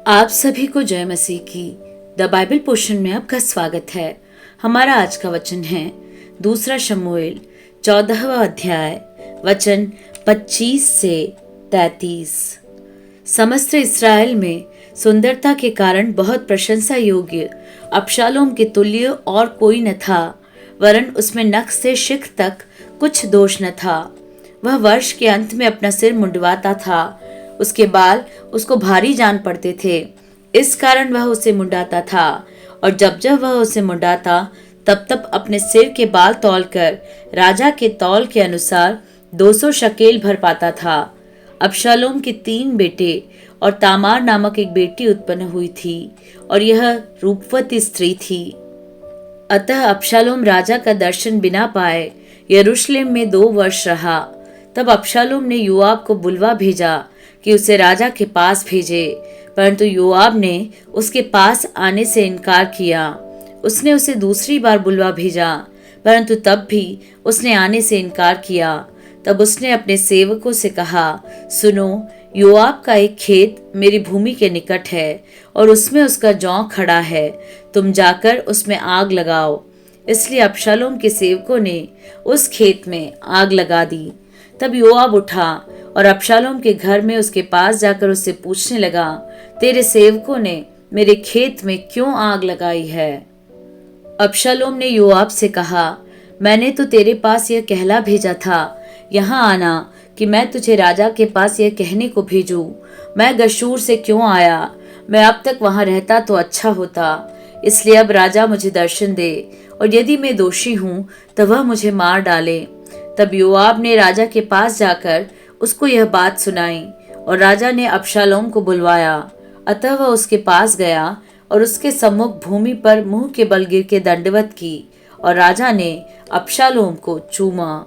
आप सभी को जय मसीह की द बाइबल पोर्शन में आपका स्वागत है। हमारा आज का वचन है दूसरा शमूएल 14वां अध्याय वचन 25 से 33। समस्त इस्राएल में सुंदरता के कारण बहुत प्रशंसा योग्य अबशालोम के तुल्य और कोई न था, वरन उसमें नख से शिख तक कुछ दोष न था। वह वर्ष के अंत में अपना सिर मुंडवाता था, उसके बाल उसको भारी जान पड़ते थे, इस कारण वह उसे मुंडाता था। और जब जब वह उसे मुंडाता तब तब अपने सिर के बाल तौलकर राजा के तौल के अनुसार 200 शकेल भर पाता था। अबशालोम के 3 बेटे और तामार नामक एक बेटी उत्पन्न हुई थी, और यह रूपवती स्त्री थी। अतः अबशालोम राजा का दर्शन बिना पाए यरूशलेम में 2 वर्ष रहा। तब अबशालोम ने योआब को बुलवा भेजा कि उसे राजा के पास भेजे, परंतु योआब ने उसके पास आने से इनकार किया। उसने उसे दूसरी बार बुलवा भेजा, परंतु तब भी उसने आने से इनकार किया। तब उसने अपने सेवकों से कहा, सुनो, योआब का एक खेत मेरी भूमि के निकट है और उसमें उसका जौ खड़ा है, तुम जाकर उसमें आग लगाओ। इसलिए अबशालोम के सेवकों ने उस खेत में आग लगा दी। तब योआब उठा और अबशालोम के घर में उसके पास जाकर उससे पूछने लगा, तेरे सेवकों ने मेरे खेत में क्यों आग लगाई है? अबशालोम ने योआब से कहा, मैंने तो तेरे पास यह कहला भेजा था, यहाँ आना कि मैं तुझे राजा के पास यह कहने को भेजूं, मैं गशूर से क्यों आया? मैं अब तक वहां रहता तो अच्छा होता। इसलिए अब राजा मुझे दर्शन दे, और यदि मैं दोषी हूं तो वह मुझे मार डाले। तब योआब ने राजा के पास जाकर उसको यह बात सुनाई, और राजा ने अबशालोम को बुलवाया। अतः वह उसके पास गया और उसके सम्मुख भूमि पर मुंह के बल गिर के दंडवत की, और राजा ने अबशालोम को चूमा।